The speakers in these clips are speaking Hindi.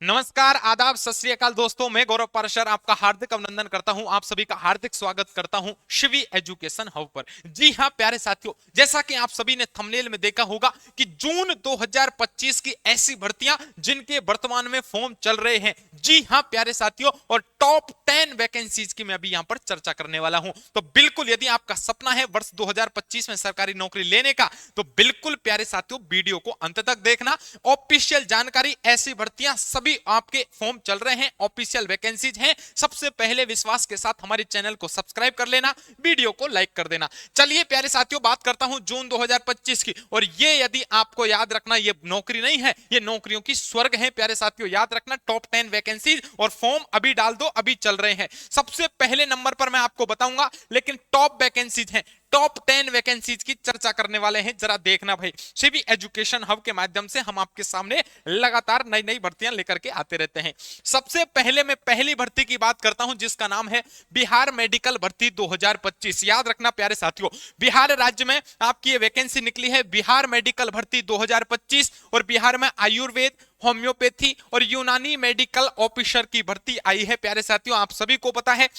नमस्कार, आदाब, सत श्री अकाल दोस्तों। मैं गौरव पाराशर आपका हार्दिक अभिनंदन करता हूं। आप सभी का हार्दिक स्वागत करता हूं शिवी एजुकेशन हब पर। जी हां प्यारे साथियों, जैसा कि आप सभी ने थंबनेल में देखा होगा कि जून 2025 की ऐसी भर्तियां जिनके वर्तमान में फॉर्म चल रहे हैं। जी हां प्यारे साथियों, और टॉप 10 वैकेंसीज की मैं अभी यहां पर चर्चा करने वाला हूं। तो बिल्कुल यदि आपका सपना है वर्ष 2025 में सरकारी नौकरी लेने का, तो बिल्कुल प्यारे साथियों वीडियो को अंत तक देखना। ऑफिशियल जानकारी, ऐसी भर्तियां सभी आपके फॉर्म चल रहे हैं, ऑफिशियल वैकेंसीज हैं। सबसे पहले विश्वास के साथ हमारे चैनल को सब्सक्राइब कर लेना, वीडियो को लाइक कर देना। चलिए प्यारे साथियों, बात करता हूं जून 2025 की। और ये यदि आपको याद रखना, ये नौकरी नहीं है, ये नौकरियों की स्वर्ग है प्यारे साथियों। याद रखना, टॉप 10 वैकेंसीज और फॉर्म अभी डाल दो, अभी चल रहे हैं। सबसे पहले नंबर पर मैं आपको बताऊंगा, लेकिन टॉप वैकेंसीज हैं, टॉप 10 वैकेंसीज की चर्चा करने वाले हैं। जरा देखना भाई, शिवी एजुकेशन हब के माध्यम से हम आपके सामने लगातार नई नई भर्तियां लेकर के आते रहते हैं। सबसे पहले मैं पहली भर्ती की बात करता हूं, जिसका नाम है बिहार मेडिकल भर्ती 2025। याद रखना प्यारे साथियों, बिहार राज्य में आपकी ये वैकेंसी निकली है, बिहार मेडिकल भर्ती 2025। और बिहार में आयुर्वेद, होम्योपैथी और यूनानी मेडिकल ऑफिसर की भर्ती आई है प्यारे साथियों। आप सभी को पता है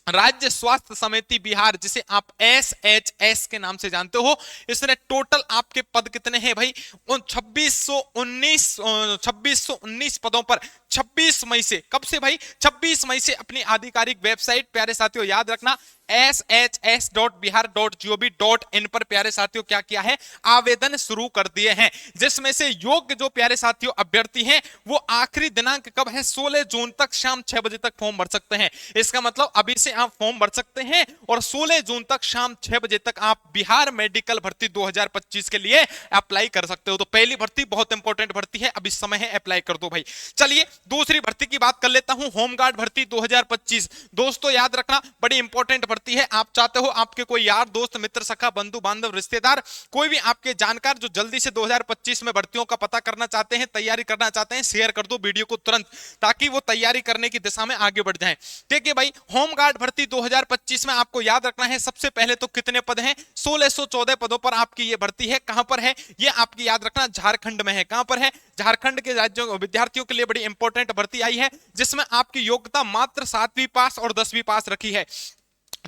राज्य स्वास्थ्य समिति बिहार, जिसे आप SHS के नाम से जानते हो, इसने टोटल आपके पद कितने हैं भाई? उन 2619 पदों पर 26 मई से, कब से भाई? 26 मई से अपनी आधिकारिक वेबसाइट प्यारे साथियों याद रखना shs.bihar.gov.in पर प्यारे साथियों क्या किया है? आवेदन शुरू कर दिए हैं। जिसमें से योग्य जो प्यारे साथियों अभ्यर्थी हैं, वो आखिरी दिनांक कब है? 16 जून तक शाम 6 बजे तक फॉर्म भर सकते हैं। इसका मतलब अभी से आप फॉर्म भर सकते हैं और 16 जून तक शाम 6 बजे तक आप बिहार मेडिकल भर्ती 2025 के लिए अप्लाई कर सकते हो। तो पहली भर्ती बहुत इंपॉर्टेंट भर्ती है, अभी समय है, अप्लाई कर दो भाई। चलिए दूसरी भर्ती की बात कर लेता हूं, होमगार्ड भर्ती 2025। दोस्तों याद रखना, बड़ी इंपॉर्टेंट भर्ती है। आप चाहते हो आपके कोई यार दोस्त, मित्र, सखा, बंधु बांधव, रिश्तेदार, कोई भी आपके जानकार जो जल्दी से 2025 में भर्तियों का पता करना चाहते हैं, तैयारी करना चाहते हैं, शेयर कर दो वीडियो को तुरंत, ताकि वो तैयारी करने की दिशा में आगे बढ़ जाएं। ठीक है भाई, होमगार्ड भर्ती 2025 में आपको याद रखना है, सबसे पहले तो कितने पद हैं? 1614 पदों पर आपकी ये भर्ती है। कहां पर है ये? आपकी याद रखना झारखंड में है। कहां पर है? झारखंड के राज्यों विद्यार्थियों के लिए बड़ी इंपॉर्टेंट भर्ती आई है, जिसमें आपकी योग्यता मात्र 7वीं पास और 10वीं पास रखी है।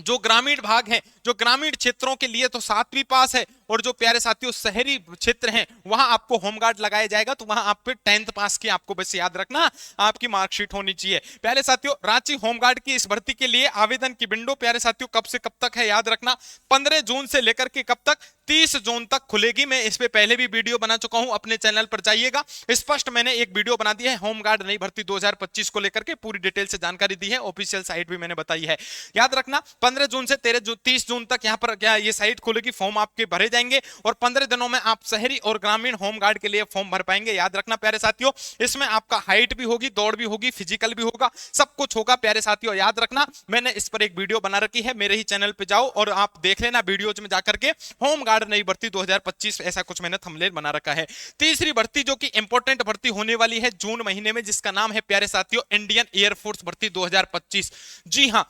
जो ग्रामीण भाग है, जो ग्रामीण क्षेत्रों के लिए तो 7वीं पास है, और जो प्यारे साथियों शहरी क्षेत्र हैं, वहां आपको होमगार्ड लगाया जाएगा, तो वहां आप 10th पास की आपको बस याद रखना आपकी मार्कशीट होनी चाहिए। प्यारे साथियों, रांची होमगार्ड की इस भर्ती के लिए आवेदन की विंडो प्यारे साथियों कब से कब तक है? याद रखना 15 जून से लेकर के कब तक? 30 जून तक खुलेगी। मैं इस पे पहले भी वीडियो बना चुका हूं, अपने चैनल पर जाइएगा, स्पष्ट मैंने एक वीडियो बना दी है होमगार्ड नई भर्ती 2025 को लेकर के, पूरी डिटेल से जानकारी दी है, ऑफिशियल साइट भी मैंने बताई है। याद रखना 15 जून से 30 जून तक यहां पर क्या ये साइट खुलेगी, फॉर्म आपके भरे जाएंगे और 15 दिनों में आप शहरी और ग्रामीण होमगार्ड के लिए फॉर्म भर पाएंगे। याद रखना प्यारे साथियों, इसमें आपका हाइट भी होगी, दौड़ भी होगी, फिजिकल भी होगा, सब कुछ होगा प्यारे साथियों। याद रखना, मैंने इस पर एक वीडियो बना रखी है, मेरे ही चैनल पे जाओ और आप देख लेना वीडियोज में जाकर के, होमगार्ड नई भर्ती 2025 ऐसा कुछ मैंने थंबनेल बना रखा है। तीसरी भर्ती जो कि इंपॉर्टेंट भर्ती होने वाली है जून महीने में, जिसका नाम है प्यारे साथियों इंडियन एयरफोर्स भर्ती 2025। जी हां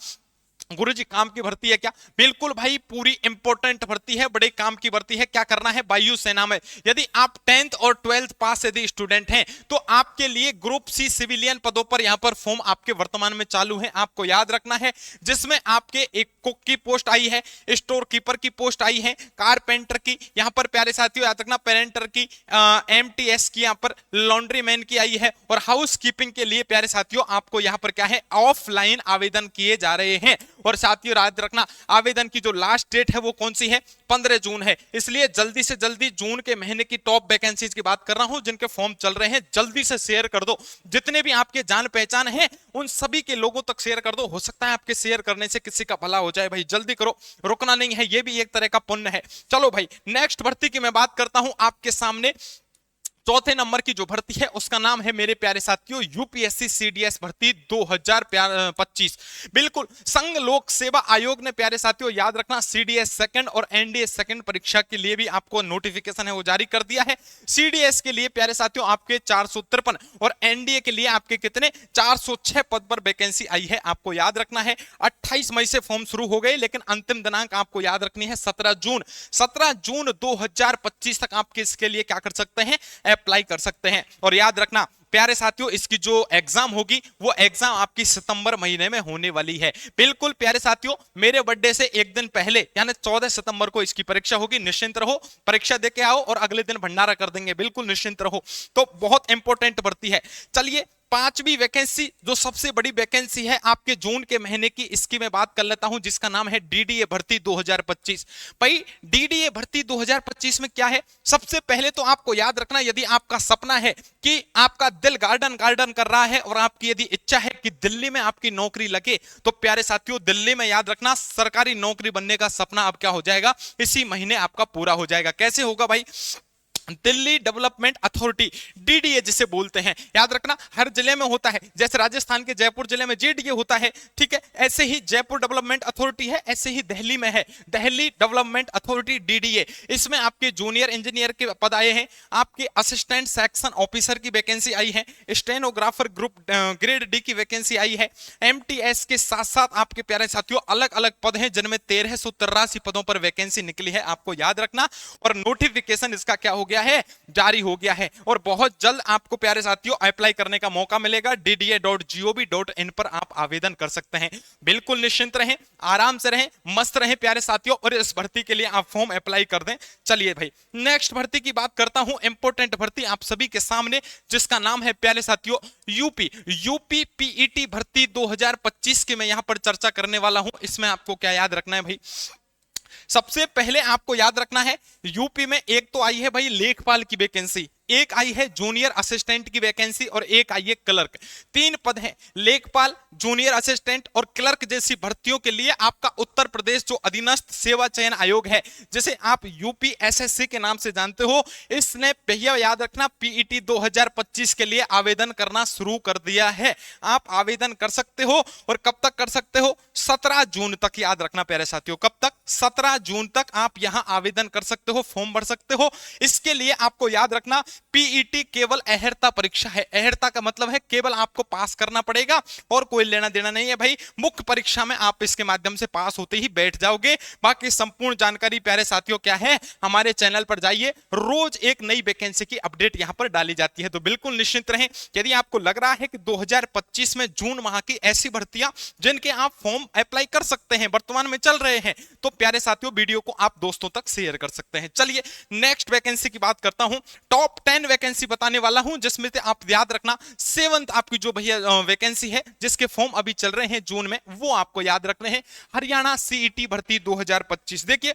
गुरुजी, काम की भर्ती है क्या? बिल्कुल भाई, पूरी इंपॉर्टेंट भर्ती है, बड़े काम की भर्ती है। क्या करना है? वायुसेना में यदि आप 10th और 12th पास यदि स्टूडेंट हैं, तो आपके लिए ग्रुप सी सिविलियन पदों पर यहां पर फॉर्म आपके वर्तमान में चालू है, आपको याद रखना है। जिसमें आपके एक कुक की पोस्ट आई है, स्टोर कीपर की पोस्ट आई है, कारपेंटर की, यहां पर प्यारे साथियों याद रखना पेरेंटर की, MTS की, यहां पर लॉन्ड्री मैन की आई है, और हाउस कीपिंग के लिए प्यारे साथियों आपको यहां पर क्या है? ऑफलाइन आवेदन किए जा रहे हैं। और साथियों याद रखना, आवेदन की जो लास्ट डेट है वो कौन सी है? 15 जून है। इसलिए जल्दी से जल्दी जून के महीने की टॉप वैकेंसीज की बात कर रहा हूं, जिनके फॉर्म चल रहे हैं, जल्दी से शेयर कर दो। जितने भी आपके जान पहचान हैं, उन सभी के लोगों तक शेयर कर दो। हो सकता है आपके शेयर करने से किसी का भला हो जाए भाई, जल्दी करो, रुकना नहीं है, ये भी एक तरह का पुण्य है। चलो भाई, नेक्स्ट भर्ती की मैं बात करता हूं आपके सामने। चौथे नंबर की जो भर्ती है उसका नाम है मेरे प्यारे साथियों यूपीएससी सीडीएस भर्ती 2025। बिल्कुल, संघ लोक सेवा आयोग ने प्यारे साथियों याद रखना सीडीएस सेकंड और एनडीए सेकंड परीक्षा के लिए भी आपको नोटिफिकेशन है वो जारी कर दिया है। सीडीएस के लिए प्यारे साथियों आपके 453 और एनडीए के लिए आपके कितने? 406 पद पर वैकेंसी आई है, आपको याद रखना है। 28 मई से फॉर्म शुरू हो गए, लेकिन अंतिम दिनांक आपको याद रखनी है 17 जून। 17 जून 2025 तक आप इसके लिए क्या कर सकते हैं? अप्लाई कर सकते हैं। और याद रखना प्यारे साथियों इसकी जो एग्जाम होगी वो एग्जाम आपकी सितंबर महीने में होने वाली है। बिल्कुल प्यारे साथियों, मेरे बर्थडे से एक दिन पहले यानी 14 सितंबर को इसकी परीक्षा होगी। निश्चिंत रहो, परीक्षा देके आओ और अगले दिन भंडारा कर देंगे, बिल्कुल निश्चिंत रहो। तो बहुत इंपॉर्टेंट भर्ती है। चलिए पांचवी वैकेंसी, जो सबसे बड़ी वैकेंसी है आपके जून के महीने की, इसकी मैं बात कर लेता हूं, जिसका नाम है डीडीए भर्ती 2025। भाई डीडीए भर्ती 2025 में क्या है, सबसे पहले तो आपको याद रखना, यदि आपका सपना है कि आपका दिल गार्डन गार्डन कर रहा है और आपकी यदि इच्छा है कि दिल्ली में आपकी नौकरी लगे, तो प्यारे साथियों दिल्ली में याद रखना सरकारी नौकरी बनने का सपना अब क्या हो जाएगा, इसी महीने आपका पूरा हो जाएगा। कैसे होगा भाई, दिल्ली डेवलपमेंट अथॉरिटी, डीडीए जिसे बोलते हैं, याद रखना हर जिले में होता है। जैसे राजस्थान के जयपुर जिले में जेडीए होता है, ठीक है, ऐसे ही जयपुर डेवलपमेंट अथॉरिटी है, ऐसे ही दिल्ली में है दिल्ली डेवलपमेंट अथॉरिटी डीडीए। इसमें आपके जूनियर इंजीनियर के पद आए हैं, आपके असिस्टेंट सेक्शन ऑफिसर की वैकेंसी आई है, स्टेनोग्राफर ग्रुप ग्रेड डी की वैकेंसी आई है। एमटीएस के साथ साथ आपके प्यारे साथियों अलग अलग पद हैं, जिनमें 1383 पदों पर वैकेंसी निकली है, आपको याद रखना। और नोटिफिकेशन इसका क्या हो गया है, जारी हो गया है, और बहुत जल्द आपको प्यारे साथियों अप्लाई करने का मौका मिलेगा। dda.gov.in पर आप आवेदन कर सकते हैं। बिल्कुल निश्चिंत रहें, आराम से रहें, मस्त रहें प्यारे साथियों, और इस भर्ती के लिए आप फॉर्म अप्लाई कर दें। चलिए भाई नेक्स्ट भर्ती की बात करता हूं, इंपॉर्टेंट भर्ती आप सभी के सामने, जिसका नाम है प्यारे साथियों यूपी पीईटी भर्ती 2025 की मैं यहां पर चर्चा करने वाला हूं। इसमें आपको क्या याद रखना है भाई, सबसे पहले आपको याद रखना है यूपी में एक तो आई है भाई लेखपाल की वैकेंसी, एक आई है जूनियर असिस्टेंट की वैकेंसी, और एक आई है क्लर्क। 3 पद हैं, लेखपाल, जूनियर असिस्टेंट और क्लर्क जैसी भर्तियों के लिए आपका उत्तर प्रदेश जो अधीनस्थ सेवा चयन आयोग है, जिसे आप यूपीएसएससी के नाम से जानते हो, इसने भैया याद रखना पीईटी 2025 के लिए आवेदन करना शुरू कर दिया है। आप आवेदन कर सकते हो, और कब तक कर सकते हो, 17 जून तक, याद रखना प्यारे साथियों, कब तक, 17 जून तक आप यहां आवेदन कर सकते हो, फॉर्म भर सकते हो। इसके लिए आपको याद रखना पीईटी केवल अहर्ता परीक्षा है। अहर्ता का मतलब है केवल आपको पास करना पड़ेगा और कोई लेना देना नहीं है भाई। मुख्य परीक्षा में आप इसके माध्यम से पास होते ही बैठ जाओगे। बाकी संपूर्ण जानकारी प्यारे साथियों क्या है, हमारे चैनल पर जाइए, रोज एक नई वैकेंसी की अपडेट यहां पर डाली जाती है। तो बिल्कुल निश्चिंत रहें, यदि आपको लग रहा है कि 2025 में जून माह की ऐसी भर्तियां जिनके आप फॉर्म अप्लाई कर सकते हैं, वर्तमान में चल रहे हैं, तो प्यारे साथियों वीडियो को आप दोस्तों तक शेयर कर सकते हैं। चलिए नेक्स्ट वैकेंसी की बात करता हूं, टॉप 10 वैकेंसी बताने वाला हूं, जिसमें से आप याद रखना 7th आपकी जो भैया वैकेंसी है, जिसके फॉर्म अभी चल रहे हैं जून में, वो आपको याद रखने हैं। हरियाणा सीईटी भर्ती 2025, देखिए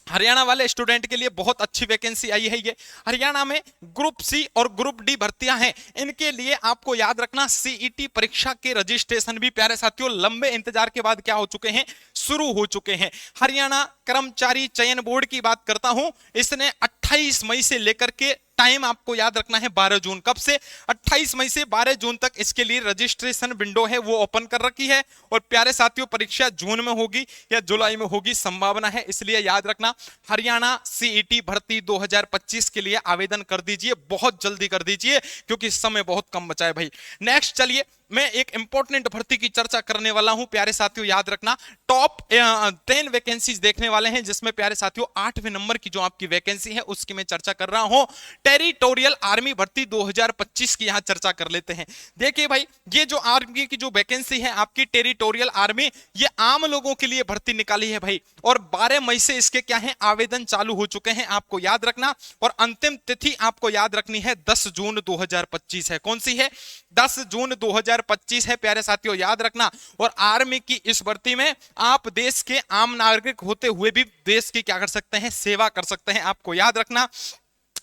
हरियाणा वाले स्टूडेंट के लिए बहुत अच्छी वैकेंसी आई है। ये हरियाणा में ग्रुप सी और ग्रुप डी भर्तियां हैं, इनके लिए आपको याद रखना सीईटी परीक्षा के रजिस्ट्रेशन भी प्यारे साथियों लंबे इंतजार के बाद क्या हो चुके हैं, शुरू हो चुके हैं। हरियाणा कर्मचारी चयन बोर्ड की बात करता हूं, इसने 28 मई से लेकर के टाइम आपको याद रखना है 12 जून, कब से 28 मई से 12 जून तक इसके लिए रजिस्ट्रेशन विंडो है वो ओपन कर रखी है। और प्यारे साथियों परीक्षा जून में होगी या जुलाई में होगी, संभावना है, इसलिए याद रखना हरियाणा सीईटी भर्ती 2025 के लिए आवेदन कर दीजिए, बहुत जल्दी कर दीजिए, क्योंकि समय बहुत कम बचा है भाई। नेक्स्ट चलिए मैं एक इंपॉर्टेंट भर्ती की चर्चा करने वाला हूं प्यारे साथियों, याद रखना टॉप 10 वैकेंसीज देखने वाले हैं, जिसमें प्यारे साथियों 8वें नंबर की जो आपकी वैकेंसी है उसकी मैं चर्चा कर रहा हूं। टेरिटोरियल आर्मी भर्ती 2025 की यहां चर्चा कर लेते हैं। देखिए भाई ये जो आर्मी की जो वैकेंसी है आपकी टेरिटोरियल आर्मी, ये आम लोगों के लिए भर्ती निकाली है भाई, और 12 मई से इसके क्या है आवेदन चालू हो चुके हैं, आपको याद रखना। और अंतिम तिथि आपको याद रखनी है 10 जून 2025 है। कौन सी है, 10 जून 2025 है प्यारे साथियों, याद रखना। और आर्मी की इस भर्ती में आप देश के आम नागरिक होते हुए भी देश की क्या कर सकते हैं, सेवा कर सकते हैं, आपको याद रखना।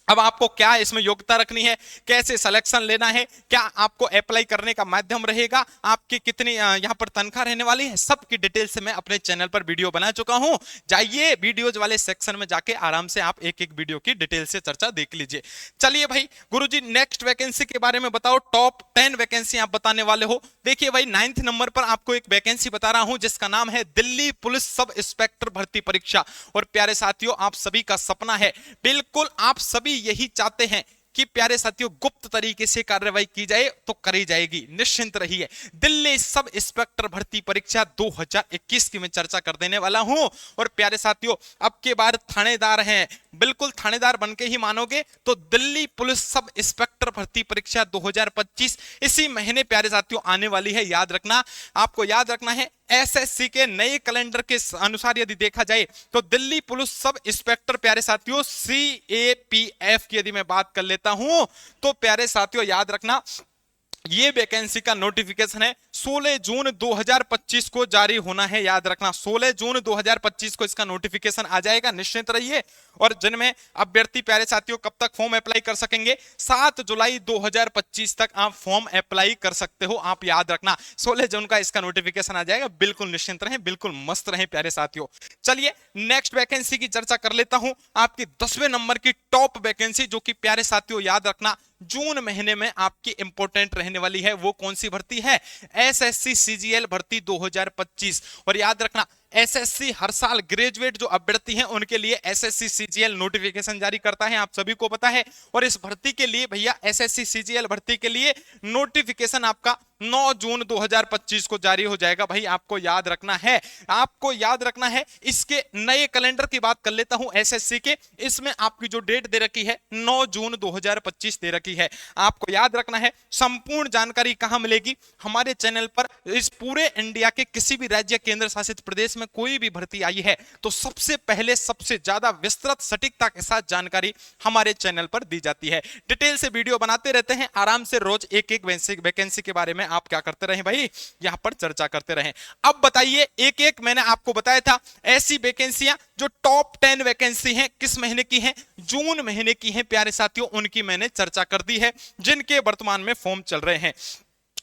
अब आपको क्या इसमें योग्यता रखनी है, कैसे सिलेक्शन लेना है, क्या आपको अप्लाई करने का माध्यम रहेगा, आपकी कितनी यहां पर तनख्वाह रहने वाली है, सब की डिटेल से मैं अपने चैनल पर वीडियो बना चुका हूं। जाइए वीडियोज वाले सेक्शन में जाके आराम से आप एक एक वीडियो की डिटेल से चर्चा देख लीजिए। चलिए भाई गुरुजी नेक्स्ट वैकेंसी के बारे में बताओ, टॉप 10 वैकेंसी आप बताने वाले हो। देखिए भाई 9th नंबर पर आपको एक वैकेंसी बता रहा हूं, जिसका नाम है दिल्ली पुलिस सब इंस्पेक्टर भर्ती परीक्षा। और प्यारे साथियों आप सभी का सपना है, बिल्कुल आप सभी यही चाहते हैं कि प्यारे साथियों गुप्त तरीके से कार्रवाई की जाए तो करी जाएगी, निश्चिंत रहिए। दिल्ली सब इंस्पेक्टर भर्ती परीक्षा 2021 की मैं चर्चा कर देने वाला हूं। और प्यारे साथियों अब के बार थानेदार हैं, बिल्कुल थानेदार बनके ही मानोगे, तो दिल्ली पुलिस सब इंस्पेक्टर भर्ती परीक्षा 2025 इसी महीने प्यारे साथियों आने वाली है। याद रखना, आपको याद रखना है एसएससी के नए कैलेंडर के अनुसार यदि देखा जाए तो दिल्ली पुलिस सब इंस्पेक्टर प्यारे साथियों सीएपीएफ की यदि मैं बात कर लेता हूं तो प्यारे साथियों याद रखना ये वैकेंसी का नोटिफिकेशन है 16 जून 2025 को जारी होना है। याद रखना 16 जून 2025 को इसका नोटिफिकेशन आ जाएगा, निश्चिंत रहिए। और जिनमें अभ्यर्थी प्यारे साथियों कब तक फॉर्म अप्लाई कर सकेंगे, 7 जुलाई 2025 तक आप फॉर्म अप्लाई कर सकते हो। आप याद रखना 16 जून का इसका नोटिफिकेशन आ जाएगा। बिल्कुल निश्चिंत रहें, बिल्कुल मस्त रहें प्यारे साथियों। चलिए नेक्स्ट वैकेंसी की चर्चा कर लेता हूं, आपकी 10वें नंबर की टॉप वैकेंसी, जो कि प्यारे साथियों याद रखना जून महीने में आपकी इंपॉर्टेंट रहने वाली है। वो कौन सी भर्ती है, एसएससी सीजीएल भर्ती 2025। और याद रखना एसएससी हर साल ग्रेजुएट जो अभ्यर्थी हैं उनके लिए एसएससी सीजीएल नोटिफिकेशन जारी करता है, आप सभी को पता है। और इस भर्ती के लिए भैया एसएससी सीजीएल भर्ती के लिए नोटिफिकेशन आपका 9 जून 2025 को जारी हो जाएगा। भाई आपको याद रखना है, आपको याद रखना है। इसके नए कैलेंडर की बात कर लेता हूं एसएससी के, इसमें आपकी जो डेट दे रखी है 9 जून 2025 दे रखी है। आपको याद रखना है संपूर्ण जानकारी कहां मिलेगी, हमारे चैनल पर। इस पूरे इंडिया के किसी भी राज्य केंद्र शासित प्रदेश में कोई भी भर्ती आई है तो सबसे पहले सबसे ज्यादा विस्तृत सटीकता के साथ जानकारी हमारे चैनल पर दी जाती है। डिटेल से वीडियो बनाते रहते हैं, आराम से रोज एक एक वैकेंसी के बारे में आप क्या करते रहे भाई, यहां पर चर्चा करते रहे। अब बताइए एक एक मैंने आपको बताया था ऐसी वैकेंसियां जो टॉप 10 वैकेंसी हैं, किस महीने की हैं, जून महीने की हैं प्यारे साथियों, उनकी मैंने चर्चा कर दी है, जिनके वर्तमान में फॉर्म चल रहे हैं।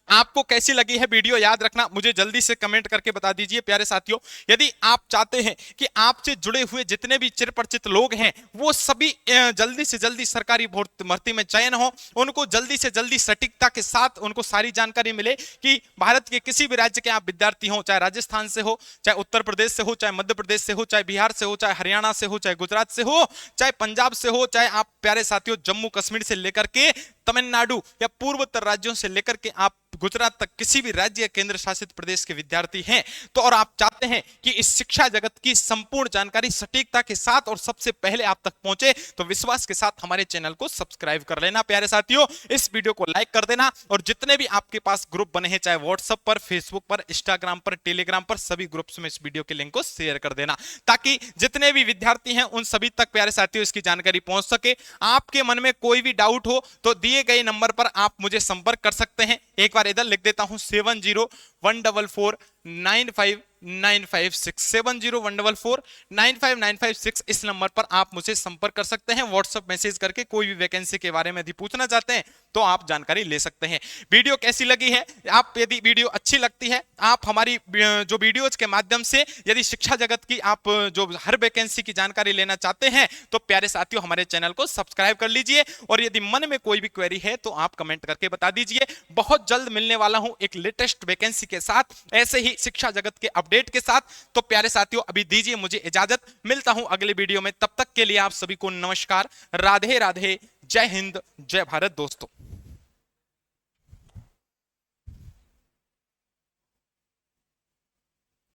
आपको कैसी लगी है वीडियो याद रखना मुझे जल्दी से कमेंट करके बता दीजिए प्यारे साथियों। यदि आप चाहते हैं कि आपसे जुड़े हुए जितने भी चिरपरिचित लोग हैं वो सभी जल्दी से जल्दी सरकारी भर्ती में चयन हो, उनको जल्दी से जल्दी सटीकता के साथ उनको सारी जानकारी मिले कि भारत के किसी भी राज्य के आप विद्यार्थी हो, चाहे राजस्थान से हो, चाहे उत्तर प्रदेश से हो, चाहे मध्य प्रदेश से हो, चाहे बिहार से हो, चाहे हरियाणा से हो, चाहे गुजरात से हो, चाहे पंजाब से हो, चाहे आप प्यारे साथियों जम्मू कश्मीर से लेकर के तमिलनाडु या पूर्वोत्तर राज्यों से लेकर के आप गुजरात तक किसी भी राज्य या केंद्र शासित प्रदेश के विद्यार्थी हैं तो और आप चाहते हैं कि इस शिक्षा जगत की संपूर्ण जानकारी सटीकता के साथ और सबसे पहले आप तक पहुंचे तो विश्वास के साथ हमारे चैनल को सब्सक्राइब कर लेना प्यारे साथियों। इस वीडियो को लाइक कर देना और जितने भी आपके पास ग्रुप बने हैं चाहे व्हाट्सएप पर, फेसबुक पर, इंस्टाग्राम पर, टेलीग्राम पर, सभी ग्रुप्स में इस वीडियो के लिंक को शेयर कर देना ताकि जितने भी विद्यार्थी हैं उन सभी तक प्यारे साथियों इसकी जानकारी पहुंच सके। आपके मन में कोई भी डाउट हो तो दिए गए नंबर पर आप मुझे संपर्क कर सकते हैं। एक बार इधर लिख देता हूं 7014495956 7014495956 इस नंबर पर आप मुझे संपर्क कर सकते हैं। व्हाट्सएप मैसेज करके कोई भी वैकेंसी के बारे में यदि पूछना चाहते हैं तो आप जानकारी ले सकते हैं। वीडियो कैसी लगी है, आप यदि वीडियो अच्छी लगती है आप हमारी जो वीडियोज के माध्यम से यदि शिक्षा जगत की आप जो हर वैकेंसी की जानकारी लेना चाहते हैं तो प्यारे साथियों हमारे चैनल को सब्सक्राइब कर लीजिए और यदि मन में कोई भी क्वेरी है तो आप कमेंट करके बता दीजिए। बहुत जल्द मिलने वाला हूं एक लेटेस्ट वैकेंसी के साथ, ऐसे ही शिक्षा जगत के अपडेट के साथ। तो प्यारे साथियों अभी दीजिए मुझे इजाजत, मिलता हूं अगले वीडियो में। तब तक के लिए आप सभी को नमस्कार, राधे राधे, जय हिंद, जय भारत दोस्तों।